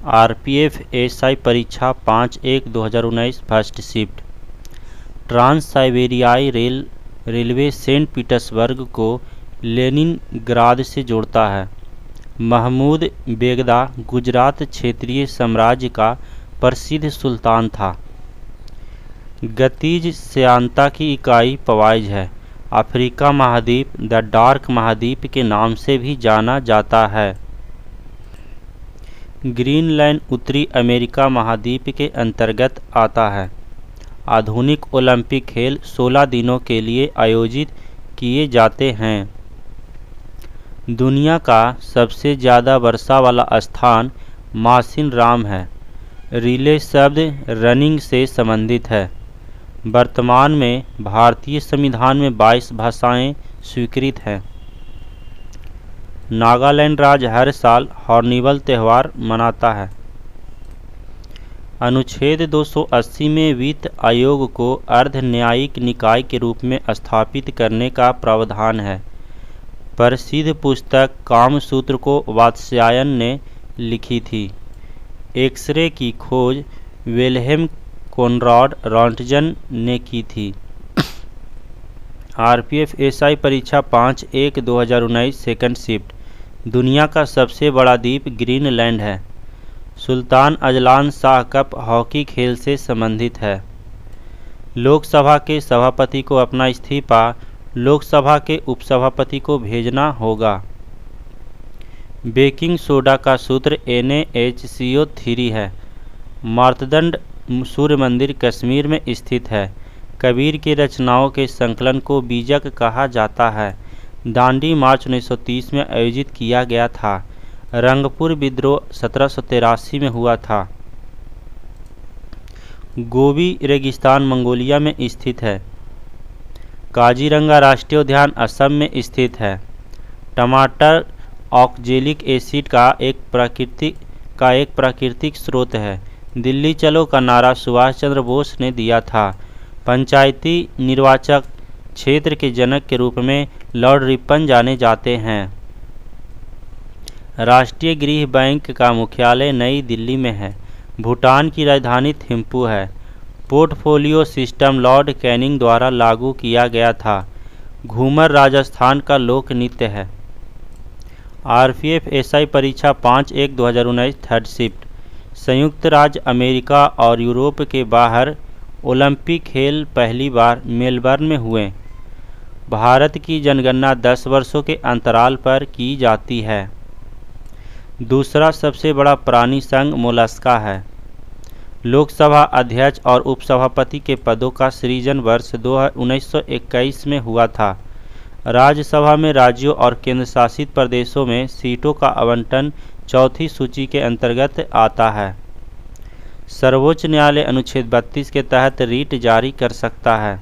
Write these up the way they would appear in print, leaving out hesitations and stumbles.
RPF SI परीक्षा 5-1-2019 first shift. Trans साइबेरियाई railway Saint Petersburg को लेनिनग्राद से जोड़ता है। महमूद बेगदा गुजरात क्षेत्रीय साम्राज्य का प्रसिद्ध सुल्तान था। गतिज श्यानता की इकाई पवाइज है। अफ्रीका महाद्वीप द डार्क महाद्वीप के नाम से भी जाना जाता है। ग्रीनलैंड उत्तरी अमेरिका महाद्वीप के अंतर्गत आता है। आधुनिक ओलंपिक खेल 16 दिनों के लिए आयोजित किए जाते हैं। दुनिया का सबसे ज़्यादा वर्षा वाला स्थान मासिन राम है। रिले शब्द रनिंग से संबंधित है। वर्तमान में भारतीय संविधान में 22 भाषाएं स्वीकृत हैं। नागालैंड राज्य हर साल हॉर्नबिल त्यौहार मनाता है। अनुच्छेद 280 में वित्त आयोग को अर्ध न्यायिक निकाय के रूप में स्थापित करने का प्रावधान है। प्रसिद्ध पुस्तक कामसूत्र को वात्स्यायन ने लिखी थी। एक्सरे की खोज विल्हेम कोनराड रॉन्टजन ने की थी। आरपीएफ एसआई परीक्षा 5-1-2019 सेकंड शिफ्ट। दुनिया का सबसे बड़ा द्वीप ग्रीनलैंड है। Sultan Azlan Shah cup hockey खेल से संबंधित है। लोकसभा के सभापति को अपना इस्तीफा लोकसभा के उपसभापति को भेजना होगा। बेकिंग सोडा का सूत्र NaHCO3 है। मार्तंड सूर्य मंदिर कश्मीर में स्थित है। कबीर की रचनाओं के संकलन को बीजक कहा जाता है। दांडी मार्च 1930 में आयोजित किया गया था। रंगपुर विद्रोह 1783 में हुआ था। गोबी रेगिस्तान मंगोलिया में स्थित है। काजीरंगा राष्ट्रीय उद्यान असम में स्थित है। टमाटर ऑक्जेलिक एसिड का एक प्राकृतिक स्रोत है। दिल्ली चलो का नारा सुभाष चंद्र बोस ने दिया था। पंचायती निर्वाचक क्षेत्र के जनक के रूप में लॉर्ड रिपन जाने जाते हैं। राष्ट्रीय गृह बैंक का मुख्यालय नई दिल्ली में है। भूटान की राजधानी थिम्पू है। पोर्टफोलियो सिस्टम लॉर्ड कैनिंग द्वारा लागू किया गया था। घूमर राजस्थान का लोक नृत्य है। आरपीएफ एसआई परीक्षा 5-1-2019 थर्ड शिफ्ट। संयुक्त राज्य अमेरिका और यूरोप के बाहर ओलंपिक खेल पहली बार मेलबर्न में हुए। भारत की जनगणना 10 वर्षों के अंतराल पर की जाती है। दूसरा सबसे बड़ा प्राणी संघ मोलस्का है। लोकसभा अध्यक्ष और उपसभापति के पदों का सृजन वर्ष 1921 में हुआ था। राज्यसभा में राज्यों और केंद्रशासित प्रदेशों में सीटों का आवंटन चौथी सूची के अंतर्गत आता है। सर्वोच्च न्यायालय अनुच्छेद 32 के तहत रीट जारी कर सकता है।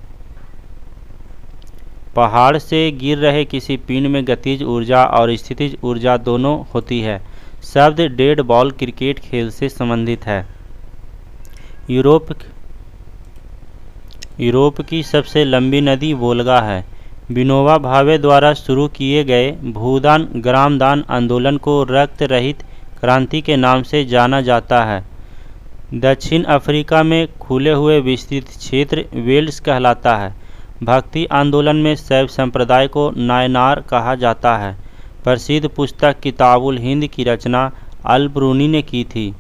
पहाड़ से गिर रहे किसी पिंड में गतिज ऊर्जा और स्थितिज ऊर्जा दोनों होती है। शब्द डेड बॉल क्रिकेट खेल से संबंधित है। यूरोप की सबसे लंबी नदी वोल्गा है। विनोबा भावे द्वारा शुरू किए गए भूदान ग्रामदान आंदोलन को रक्त रहित क्रांति के नाम से जाना जाता है। दक्षिण अफ्रीका में खुले हुए विस्तृत क्षेत्र वेल्स कहलाता है। भक्ति आंदोलन में शैव संप्रदाय को नायनार कहा जाता है। प्रसिद्ध पुस्तक किताबुल हिंद की रचना अल ब्रूनी ने की थी।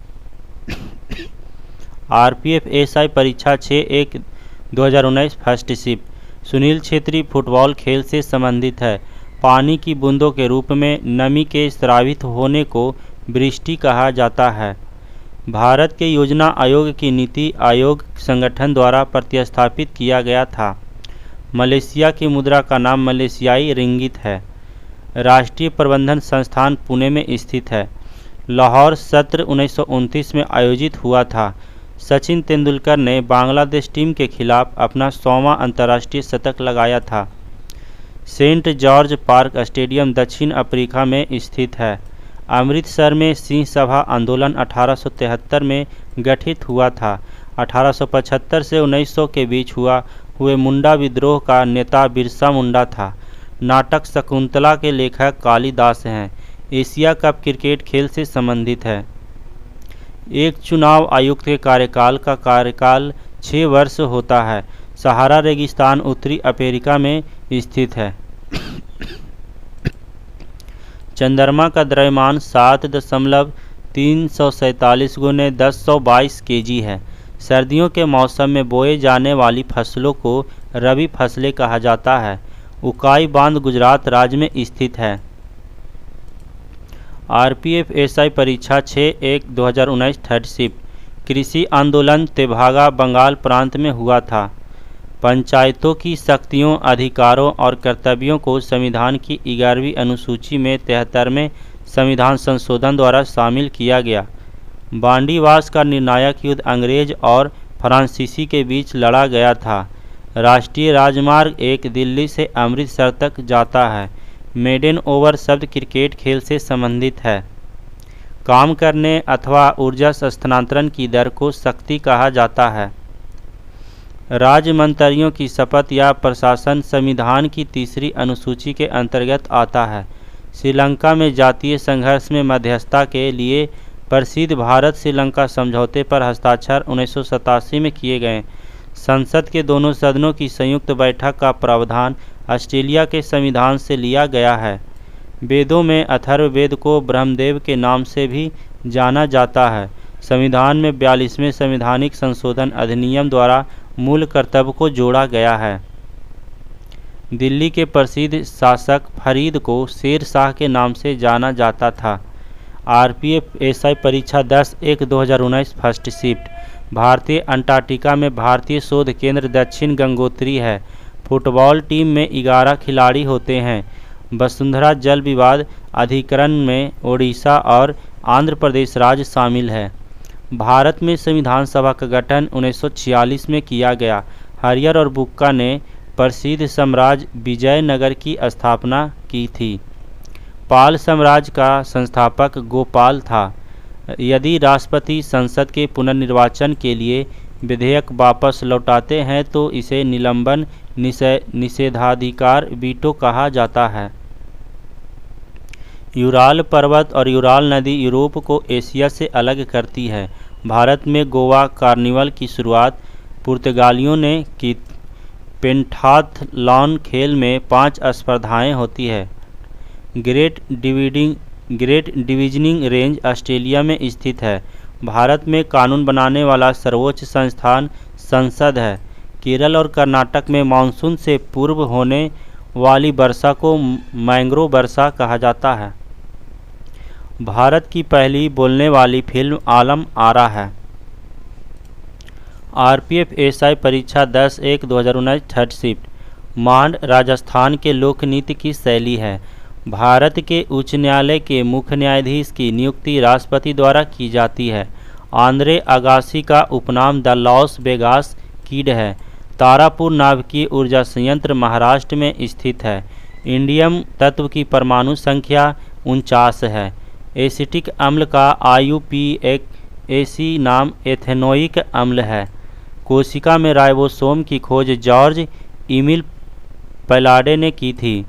आरपीएफ एसआई परीक्षा 6-1-2019 first shift. Sunil Chhetri football खेल से संबंधित है। पानी की बूंदों के रूप में नमी के स्रावित होने को वृष्टि कहा जाता है। भारत के योजना आयोग की नीति आयोग संगठन द्वारा प्रतिस्थापित किया गया था। मलेशिया की मुद्रा का नाम मलेशियाई रिंगित है। राष्ट्रीय प्रबंधन संस्थान पुणे में स्थित है। लाहौर सत्र 1929 में आयोजित हुआ था। सचिन तेंदुलकर ने बांग्लादेश टीम के खिलाफ अपना 100वां अंतर्राष्ट्रीय शतक लगाया था। सेंट जॉर्ज पार्क स्टेडियम दक्षिण अफ्रीका में स्थित है। अमृतसर में सिंह सभा आंदोलन 1873 में गठित हुआ था। 1875 से 1900 के बीच हुए मुंडा विद्रोह का नेता बिरसा मुंडा था। नाटक शकुंतला के लेखक कालिदास हैं। एशिया कप क्रिकेट खेल से संबंधित है। एक चुनाव आयुक्त के कार्यकाल का कार्यकाल 6 वर्ष होता है। सहारा रेगिस्तान उत्तरी अफ्रीका में स्थित है। चंद्रमा का द्रव्यमान 7.347 गुने 1022 केजी है। सर्दियों के मौसम में बोए जाने वाली फसलों को रबी फसलें कहा जाता है। उकाई बांध गुजरात राज्य में स्थित है। आरपीएफ एसआई परीक्षा 6/1/2019 थर्ड शिफ्ट। कृषि आंदोलन तेभागा बंगाल प्रांत में हुआ था। पंचायतों की शक्तियों, अधिकारों और कर्तव्यों को संविधान की 11वीं अनुसूची में 73वें संविधान संशोधन द्वारा शामिल किया गया। बांडीवास का निर्णायक युद्ध अंग्रेज और फ्रांसीसी के बीच लड़ा गया था। राष्ट्रीय राजमार्ग 1 दिल्ली से अमृतसर तक जाता है। मेडन ओवर शब्द क्रिकेट खेल से संबंधित है। काम करने अथवा ऊर्जा स्थानांतरण की दर को शक्ति कहा जाता है। राज्य मंत्रियों की शपथ या प्रशासन संविधान की 3री अनुसूची के अंतर्गत आता है। श्रीलंका में जातीय संघर्ष में मध्यस्थता के लिए प्रसिद्ध भारत श्रीलंका समझौते पर हस्ताक्षर 1987 में किए गए। संसद के दोनों सदनों की संयुक्त बैठक का प्रावधान ऑस्ट्रेलिया के संविधान से लिया गया है। वेदों में अथर्ववेद को ब्रह्मदेव के नाम से भी जाना जाता है। संविधान में 42वें संवैधानिक संशोधन अधिनियम द्वारा मूल कर्तव्य को जोड़ा गया है। दिल्ली के प्रसिद्ध शासक फरीद को शेर शाह के नाम से जाना जाता था। आरपीएफ एसआई परीक्षा 10/1/2019 फर्स्ट शिफ्ट। भारतीय अंटार्कटिका में भारतीय शोध केंद्र दक्षिण गंगोत्री है। फुटबॉल टीम में 11 खिलाड़ी होते हैं। वसुंधरा जल विवाद अधिकरण में ओडिशा और आंध्र प्रदेश राज्य शामिल है। भारत में संविधान सभा का गठन 1946 में किया गया। हरियर और बुक्का ने प्रसिद्ध साम्राज्य विजयनगर की स्थापना की थी। पाल साम्राज्य का संस्थापक गोपाल था। यदि राष्ट्रपति संसद के पुनर्निर्वाचन के लिए विधेयक वापस लौटाते हैं तो इसे निलंबन निषेधाधिकार वीटो कहा जाता है। यूराल पर्वत और यूराल नदी यूरोप को एशिया से अलग करती है। भारत में गोवा कार्निवल की शुरुआत पुर्तगालियों ने की। पेंटाथलॉन खेल में 5 स्पर्धाएं होती है। ग्रेट डिवीजनिंग रेंज ऑस्ट्रेलिया में स्थित है। भारत में कानून बनाने वाला सर्वोच्च संस्थान संसद है। केरल और कर्नाटक में मानसून से पूर्व होने वाली वर्षा को मैंग्रोव वर्षा कहा जाता है। भारत की पहली बोलने वाली फिल्म आलम आरा है। आरपीएफ एसआई परीक्षा 10/1/2019 थर्ड शिफ्ट। मांड राजस्थान के लोक नृत्य की शैली है। भारत के उच्च न्यायालय के मुख्य न्यायाधीश की नियुक्ति राष्ट्रपति द्वारा की जाती है। आंद्रे अगासी का उपनाम द लॉस वेगास किड है। तारापुर नाभिकीय ऊर्जा संयंत्र महाराष्ट्र में स्थित है। इंडियम तत्व की परमाणु संख्या 49 है। एसिटिक अम्ल का IUPAC नाम एथेनोइक अम्ल है। कोशिका में राइबोसोम की खोज जॉर्ज इमिल पैलाडे ने की थी।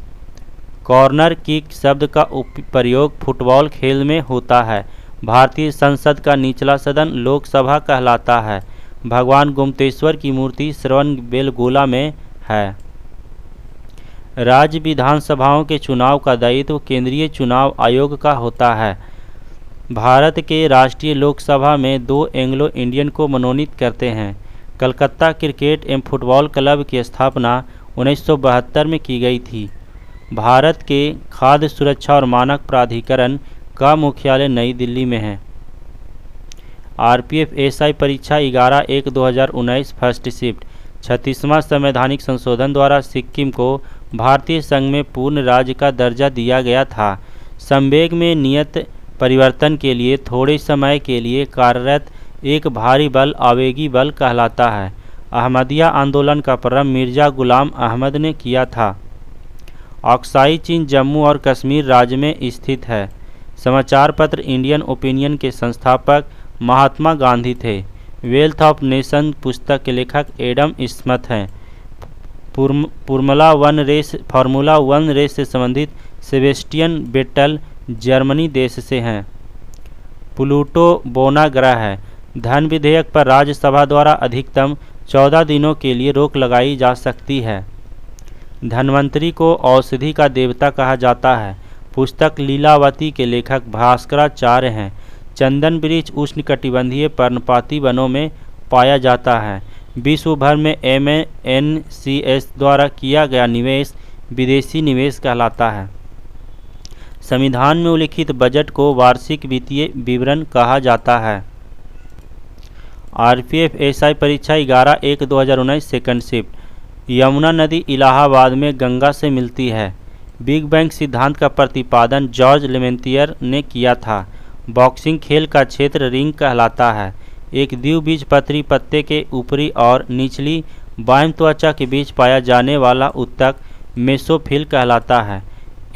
कॉर्नर किक शब्द का प्रयोग फुटबॉल खेल में होता है। भारतीय संसद का निचला सदन लोकसभा कहलाता है। भगवान गोमतेश्वर की मूर्ति श्रवणबेलगोला में है। राज्य विधानसभाओं के चुनाव का दायित्व केंद्रीय चुनाव आयोग का होता है। भारत के राष्ट्रीय लोकसभा में 2 एंग्लो इंडियन को मनोनीत करते हैं। कलकत्ता क्रिकेट एवं फुटबॉल क्लब की स्थापना 1972 में की गई थी। भारत के खाद्य सुरक्षा और मानक प्राधिकरण का मुख्यालय नई दिल्ली में है। आरपीएफ एसआई परीक्षा 11/1/2019 फर्स्ट शिफ्ट। 36वां संवैधानिक संशोधन द्वारा सिक्किम को भारतीय संघ में पूर्ण राज्य का दर्जा दिया गया था। संवेग में नियत परिवर्तन के लिए थोड़े समय के लिए कार्यरत एक भारी बल आवेगी बल कहलाता है। अहमदिया आंदोलन का प्रारंभ मिर्जा गुलाम अहमद ने किया था। अक्साई चीन जम्मू और कश्मीर राज्य में स्थित है। समाचार पत्र इंडियन ओपिनियन के संस्थापक महात्मा गांधी थे। वेल्थ ऑफ नेशन पुस्तक के लेखक एडम स्मिथ हैं। फार्मूला 1 रेस से संबंधित सेबेस्टियन वेट्टल जर्मनी देश से हैं। प्लूटो बोना ग्रह है। धन विधेयक पर राज्यसभा द्वारा अधिकतम 14 दिनों के लिए रोक लगाई जा सकती है। धन्वंतरी को औषधि का देवता कहा जाता है। पुस्तक लीलावती के लेखक भास्कराचार्य हैं। चंदन वृक्ष उष्णकटिबंधीय पर्णपाती वनों में पाया जाता है। विश्व भर में MNCS द्वारा किया गया निवेश विदेशी निवेश कहलाता है। संविधान में उल्लिखित बजट को वार्षिक वित्तीय विवरण कहा जाता है। RPF SI परीक्षा 11/1/2019 सेकंड शिफ्ट। यमुना नदी इलाहाबाद में गंगा से मिलती है। बिग बैंग सिद्धांत का प्रतिपादन जॉर्ज लेमेंतियर ने किया था। बॉक्सिंग खेल का क्षेत्र रिंग कहलाता है। एक द्विबीजपत्री पत्ते के ऊपरी और निचली बाह्य त्वचा के बीच पाया जाने वाला उत्तक मेसोफिल कहलाता है।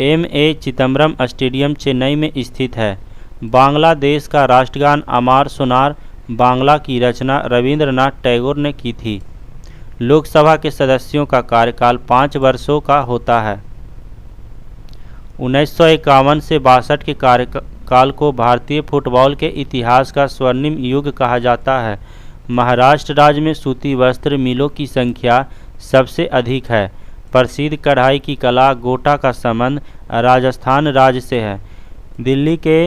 MA चिदम्बरम स्टेडियम चेन्नई में स्थित है। बांग्लादेश का राष्ट्रगान अमार सोनार बांग्ला की रचना रविंद्रनाथ टैगोर ने की थी। लोकसभा के सदस्यों का कार्यकाल 5 वर्षों का होता है। 1951 से 62 के कार्यकाल को भारतीय फुटबॉल के इतिहास का स्वर्णिम युग कहा जाता है। महाराष्ट्र राज्य में सूती वस्त्र मिलों की संख्या सबसे अधिक है। प्रसिद्ध कढ़ाई की कला गोटा का संबंध राजस्थान राज्य से है। दिल्ली के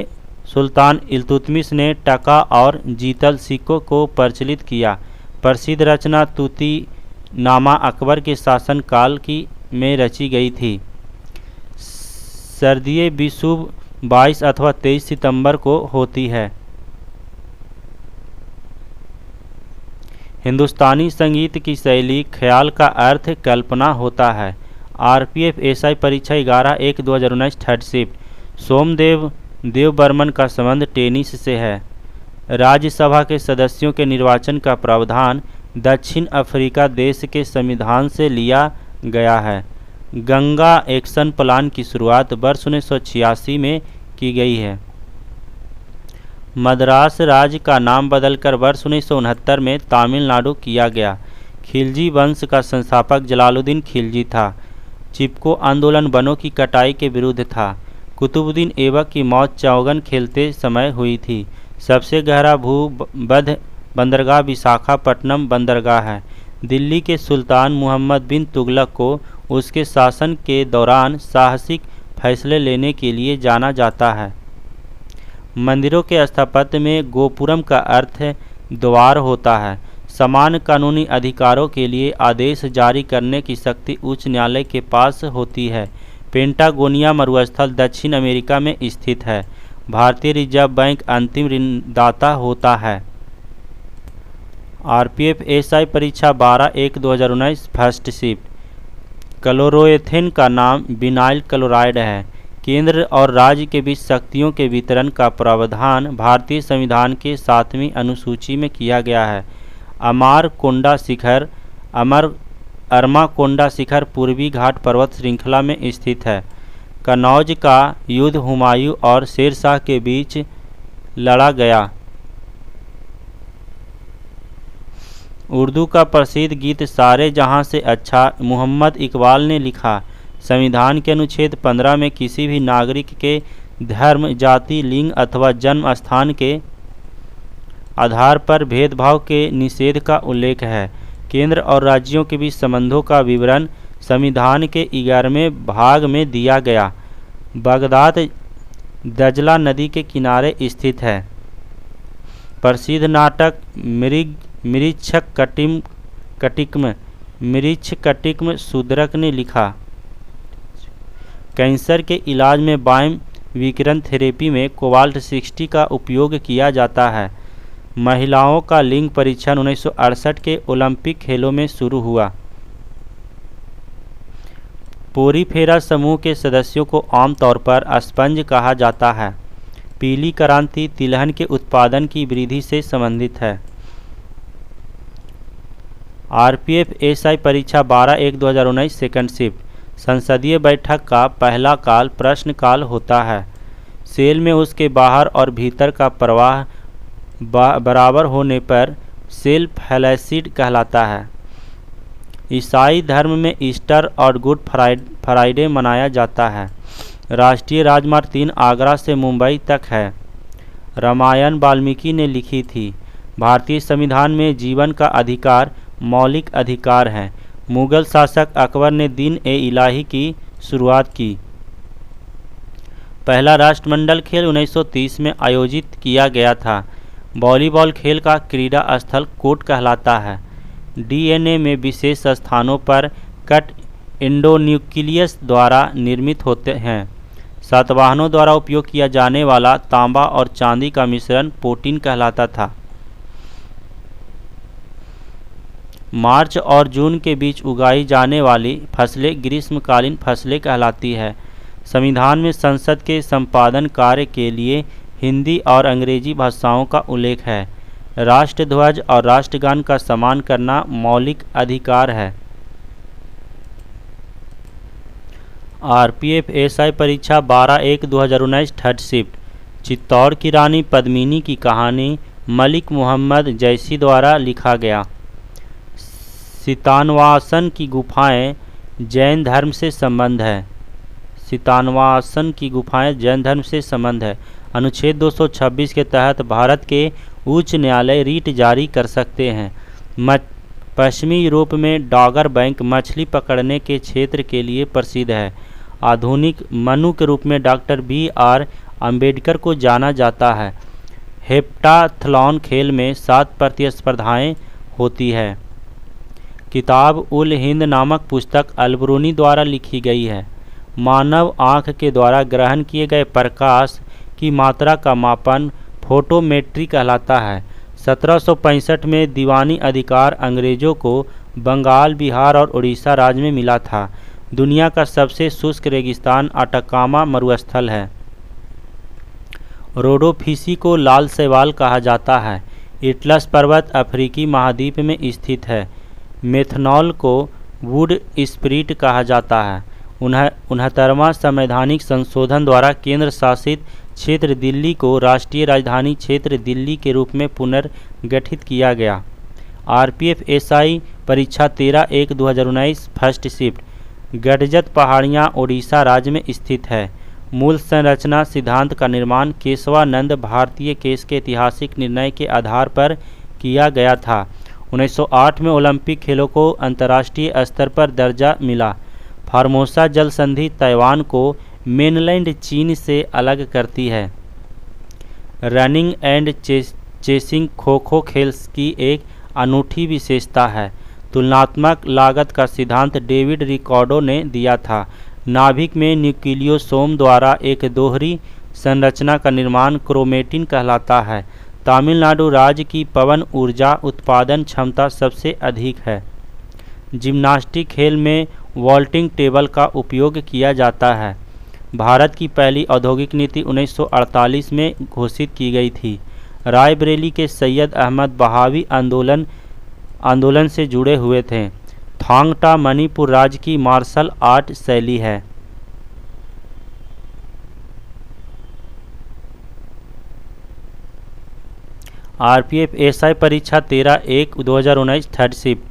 सुल्तान इल्तुतमिश ने टका और जीतल सिक्कों को प्रचलित किया। प्रसिद्ध रचना तूती नामा अकबर के शासनकाल की में रची गई थी। सर्दिये विषुव 22 अथवा 23 सितंबर को होती है। हिंदुस्तानी संगीत की शैली ख्याल का अर्थ कल्पना होता है। RPF SI परीक्षा 11/1/2019 थर्ड शिफ्ट। सोमदेव देवबर्मन का संबंध टेनिस से है। राज्यसभा के सदस्यों के निर्वाचन का प्रावधान दक्षिण अफ्रीका देश के संविधान से लिया गया है। गंगा एक्शन प्लान की शुरुआत वर्ष 1986 में की गई है। मद्रास राज्य का नाम बदलकर वर्ष 1969 में तमिलनाडु किया गया। खिलजी वंश का संस्थापक जलालुद्दीन खिलजी था। चिपको आंदोलन वनों की कटाई के विरुद्ध था। कुतुबुद्दीन ऐबक की मौत चौगन खेलते समय हुई थी। सबसे गहरा भूबद्ध बंदरगाह विशाखापट्टनम बंदरगाह है। दिल्ली के सुल्तान मुहम्मद बिन तुगलक को उसके शासन के दौरान साहसिक फैसले लेने के लिए जाना जाता है। मंदिरों के स्थापत्य में गोपुरम का अर्थ द्वार होता है। समान कानूनी अधिकारों के लिए आदेश जारी करने की शक्ति उच्च न्यायालय के पास होती है। पेंटागोनिया मरुस्थल दक्षिण अमेरिका में स्थित है। भारतीय रिजर्व बैंक अंतिम ऋणदाता होता है। RPF SI परीक्षा 12/1/2019 फर्स्ट शिफ्ट। क्लोरोएथेन का नाम विनाइल क्लोराइड है। केंद्र और राज्य के बीच शक्तियों के वितरण का प्रावधान भारतीय संविधान के 7वीं अनुसूची में किया गया है। अरमाकोंडा शिखर पूर्वी घाट पर्वत श्रृंखला में स्थित है। कन्नौज का युद्ध हुमायूं और शेरशाह के बीच लड़ा गया। उर्दू का प्रसिद्ध गीत सारे जहां से अच्छा मोहम्मद इकबाल ने लिखा। संविधान के अनुच्छेद 15 में किसी भी नागरिक के धर्म, जाति, लिंग अथवा जन्म स्थान के आधार पर भेदभाव के निषेध का उल्लेख है। केंद्र और राज्यों के बीच संबंधों का विवरण संविधान के 11वें भाग में दिया गया। बगदाद दजला नदी के किनारे स्थित है। प्रसिद्ध नाटक मृच्छकटिकम शूद्रक ने लिखा। कैंसर के इलाज में बाह्य विकिरण थेरेपी में कोबाल्ट 60 का उपयोग किया जाता है। महिलाओं का लिंग परीक्षण 1968 के ओलंपिक खेलों में शुरू हुआ। पोरीफेरा समूह के सदस्यों को आमतौर पर स्पंज कहा जाता है। पीली क्रांति तिलहन के उत्पादन की वृद्धि से संबंधित है। RPF SI परीक्षा 12/1/2019 सेकंड शिफ्ट। संसदीय बैठक का पहला काल प्रश्नकाल होता है। सेल में उसके बाहर और भीतर का प्रवाह बराबर होने पर सेल फ्लैसिड कहलाता है। ईसाई धर्म में ईस्टर और गुड फ्राइडे मनाया जाता है। राष्ट्रीय राजमार्ग 3 आगरा से मुंबई तक है। रामायण वाल्मीकि ने लिखी थी। भारतीय संविधान में जीवन का अधिकार मौलिक अधिकार है। मुगल शासक अकबर ने दिन-ए-इलाही की शुरुआत की। पहला राष्ट्रमंडल खेल 1930 में आयोजित किया गया था। वॉलीबॉल खेल का क्रीड़ा स्थल कोर्ट कहलाता है। डीएनए में विशेष स्थानों पर कट एंडोन्यूक्लियस द्वारा निर्मित होते हैं। सातवाहनों द्वारा उपयोग किया जाने वाला तांबा और चांदी का मिश्रण प्रोटीन कहलाता था। मार्च और जून के बीच उगाई जाने वाली फसलें ग्रीष्मकालीन फसलें कहलाती है। संविधान में संसद के संपादन कार्य के लिए हिंदी और अंग्रेजी भाषाओं का उल्लेख है। राष्ट्रध्वज और राष्ट्रगान का सम्मान करना मौलिक अधिकार है। आरपीएफ एसआई परीक्षा 12/1/2019 थर्ड शिफ्ट। चित्तौड़ की रानी पद्मिनी की कहानी मलिक मोहम्मद जैसी द्वारा लिखा गया। सीतानवासन की गुफाएं जैन धर्म से संबंध है। सीतानवासन की गुफाएं जैन धर्म से संबंध है। अनुच्छेद 226 के तहत भारत के उच्च न्यायालय रीट जारी कर सकते हैं। पश्चिमी यूरोप में डॉगर बैंक मछली पकड़ने के क्षेत्र के लिए प्रसिद्ध है। आधुनिक मनु के रूप में डॉक्टर बी.आर. अम्बेडकर को जाना जाता है। हेप्टाथलॉन खेल में 7 प्रतिस्पर्धाएं होती है। किताब उल हिंद नामक पुस्तक अलबरूनी द्वारा लिखी गई है। मानव आँख के द्वारा ग्रहण किए गए प्रकाश की मात्रा का मापन फोटोमेट्री कहलाता है। 1765 में दीवानी अधिकार अंग्रेजों को बंगाल, बिहार और उड़ीसा राज्य में मिला था। दुनिया का सबसे शुष्क रेगिस्तान अटाकामा मरुस्थल है। रोडोफिसी को लाल शैवाल कहा जाता है। एटलस पर्वत अफ्रीकी महाद्वीप में स्थित है। मेथनॉल को वुड स्प्रिट कहा जाता है। 69वां संवैधानिक संशोधन द्वारा केंद्र शासित क्षेत्र दिल्ली को राष्ट्रीय राजधानी क्षेत्र दिल्ली के रूप में पुनर्गठित किया गया। आरपीएफ एसआई परीक्षा 13/1/2019 फर्स्ट शिफ्ट। गडजत पहाड़ियाँ उड़ीसा राज्य में स्थित है। मूल संरचना सिद्धांत का निर्माण केशवानंद भारतीय केस के ऐतिहासिक निर्णय के आधार पर किया गया था। 1908 में ओलंपिक खेलों को अंतर्राष्ट्रीय स्तर पर दर्जा मिला। फार्मोसा जल संधि ताइवान को मेनलैंड चीन से अलग करती है। रनिंग एंड चेसिंग खो-खो खेल की एक अनूठी विशेषता है। तुलनात्मक लागत का सिद्धांत डेविड रिकार्डो ने दिया था। नाभिक में न्यूक्लियोसोम द्वारा एक दोहरी संरचना का निर्माण क्रोमेटिन कहलाता है। तमिलनाडु राज्य की पवन ऊर्जा उत्पादन क्षमता सबसे अधिक है। जिम्नास्टिक खेल में वॉल्टिंग टेबल का उपयोग किया जाता है। भारत की पहली औद्योगिक नीति 1948 में घोषित की गई थी। रायबरेली के सैयद अहमद बहावी आंदोलन से जुड़े हुए थे। थांगटा मणिपुर राज्य की मार्शल आर्ट शैली है। आरपीएफ एसआई परीक्षा 13/1/2019 थर्ड शिफ्ट।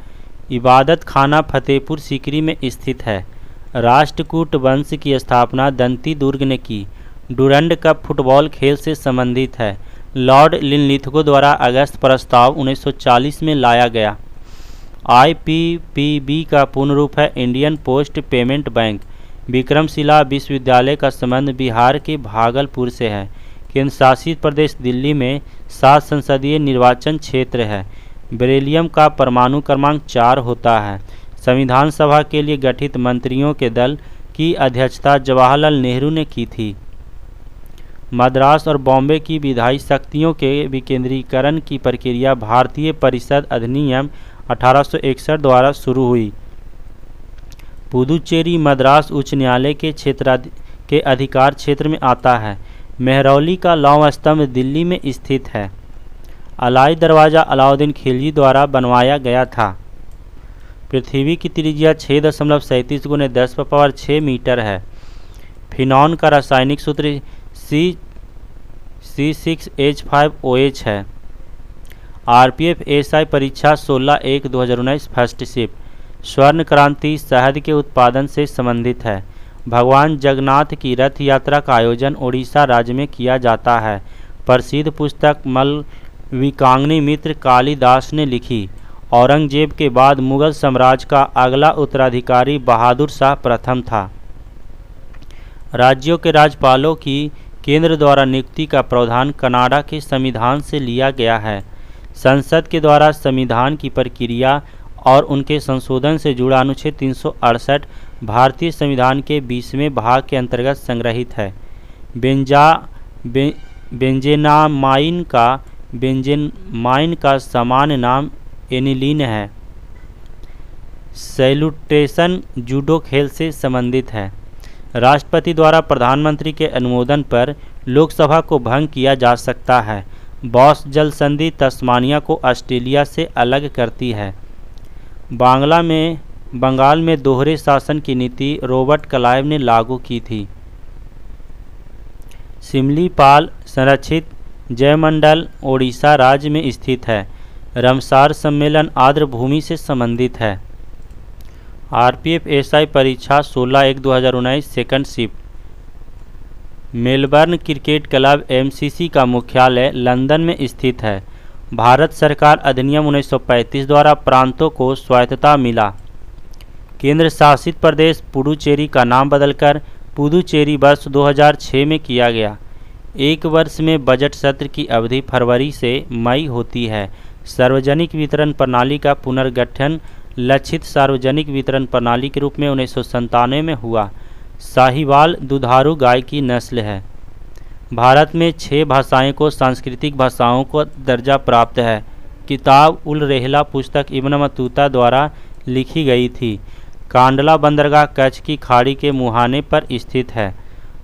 इबादत खाना फतेहपुर सीकरी में स्थित है। राष्ट्रकूट वंश की स्थापना दंती दुर्ग ने की। डुरंड कप फुटबॉल खेल से संबंधित है। लॉर्ड लिनलिथगो द्वारा अगस्त प्रस्ताव 1940 में लाया गया। आईपीपीबी का पूर्ण रूप है Indian post payment bank. Vikramshila विश्वविद्यालय का संबंध बिहार के भागलपुर से है। केंद्र शासित प्रदेश दिल्ली में 7 संसदीय निर्वाचन क्षेत्र है। बेरिलियम का परमाणु क्रमांक 4 होता है। संविधान सभा के लिए गठित मंत्रियों के दल की अध्यक्षता जवाहरलाल नेहरू ने की थी। मद्रास और बॉम्बे की विधायी शक्तियों के विकेंद्रीकरण की प्रक्रिया भारतीय परिषद अधिनियम 1861 द्वारा शुरू हुई। पुदुचेरी मद्रास उच्च न्यायालय के अधिकार क्षेत्र में आता है। मेहरौली का लौह स्तंभ दिल्ली में स्थित है। अलाई दरवाज़ा अलाउद्दीन खिलजी द्वारा बनवाया गया था। पृथ्वी की त्रिज्या 6.37 × 10⁻6 मीटर है। फिनॉन का रासायनिक सूत्र C6H5OH है। आरपीएफ एसआई परीक्षा 16/1/2019 फर्स्ट शिफ्ट। स्वर्ण क्रांति शहद के उत्पादन से संबंधित है। भगवान जगन्नाथ की रथ यात्रा का आयोजन उड़ीसा राज्य में किया जाता है। प्रसिद्ध पुस्तक मलविकाग्नि मित्र कालिदास ने लिखी। औरंगजेब के बाद मुगल साम्राज्य का अगला उत्तराधिकारी बहादुर शाह प्रथम था। राज्यों के राज्यपालों की केंद्र द्वारा नियुक्ति का प्रावधान कनाडा के संविधान से लिया गया है। संसद के द्वारा संविधान की प्रक्रिया और उनके संशोधन से जुड़ा अनुच्छेद 368 भारतीय संविधान के 20वें भाग के अंतर्गत संग्रहित है। बेंजेनामाइन का सामान्य नाम एनिलीन है। सैल्यूटेशन जूडो खेल से संबंधित है। राष्ट्रपति द्वारा प्रधानमंत्री के अनुमोदन पर लोकसभा को भंग किया जा सकता है। बॉस जल संधि तस्मानिया को ऑस्ट्रेलिया से अलग करती है। बंगाल में दोहरे शासन की नीति रॉबर्ट क्लाइव ने लागू की थी। सिमलीपाल संरक्षित जयमंडल ओडिशा राज्य में स्थित है। रमसार सम्मेलन आर्द्र भूमि से संबंधित है। आरपीएफ एसआई परीक्षा 16/1/2019 second shift. Melbourne cricket club MCC का मुख्यालय लंदन में स्थित है। भारत सरकार अधिनियम 1935 द्वारा प्रांतों को स्वायत्तता मिला। केंद्र शासित प्रदेश पुडुचेरी का नाम बदलकर पुदुचेरी वर्ष 2006 में किया गया। एक वर्ष में बजट सत्र की अवधि फरवरी से मई होती है। सार्वजनिक वितरण प्रणाली का पुनर्गठन लक्षित सार्वजनिक वितरण प्रणाली के रूप में 1997 में हुआ। साहिवाल दुधारू गाय की नस्ल है। भारत में 6 भाषाएं को सांस्कृतिक भाषाओं को दर्जा प्राप्त है। किताब उल रेहला पुस्तक इब्न बतूता द्वारा लिखी गई थी। कांडला बंदरगाह कच्छ की खाड़ी के मुहाने पर स्थित है।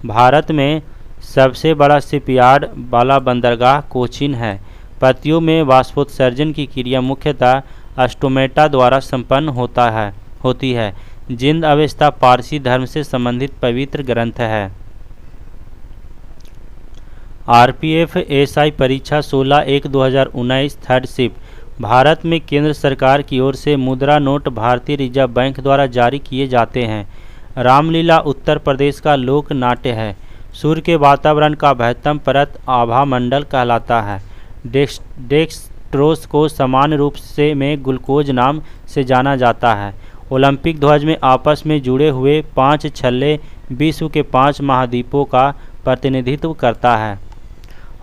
भारत में सबसे बड़ा शिपयार्ड वाला बंदरगाह कोचीन है। पत्तियों में वाष्पोत्सर्जन की क्रिया मुख्यतः स्टोमेटा द्वारा संपन्न होती है। जिंद अवेस्ता पारसी धर्म से संबंधित पवित्र ग्रंथ है। आरपीएफ एसआई परीक्षा 16/1/2019 थर्ड शिफ्ट। भारत में केंद्र सरकार की ओर से मुद्रा नोट भारतीय रिजर्व बैंक द्वारा जारी किए जाते हैं। रामलीला उत्तर प्रदेश का लोक नाट्य है। सूर्य के वातावरण का 72 परत आभा मंडल कहलाता है। डेक्सट्रोज को सामान्य रूप से में ग्लूकोज नाम से जाना जाता है। ओलंपिक ध्वज में आपस में जुड़े हुए 5 छल्ले विश्व के 5 महाद्वीपों का प्रतिनिधित्व करता है।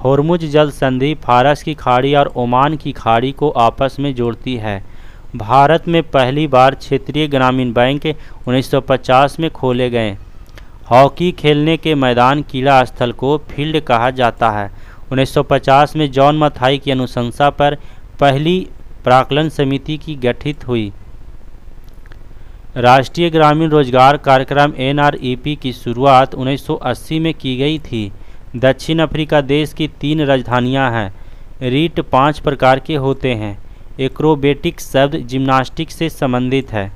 होर्मुज जल संधि फारस की खाड़ी और ओमान की खाड़ी को आपस में जोड़ती है। भारत में पहली बार क्षेत्रीय ग्रामीण बैंक 1950 में खोले गए। हॉकी खेलने के मैदान क्रीड़ा स्थल को फील्ड कहा जाता है। 1950 में जॉन मथाई की अनुशंसा पर पहली प्राक्कलन समिति की गठित हुई। राष्ट्रीय ग्रामीण रोजगार कार्यक्रम NREP की शुरुआत 1980 में की गई थी। दक्षिण अफ्रीका देश की 3 राजधानियां हैं। रीट 5 प्रकार के होते हैं। एक्रोबेटिक्स शब्द जिम्नास्टिक्स से संबंधित है।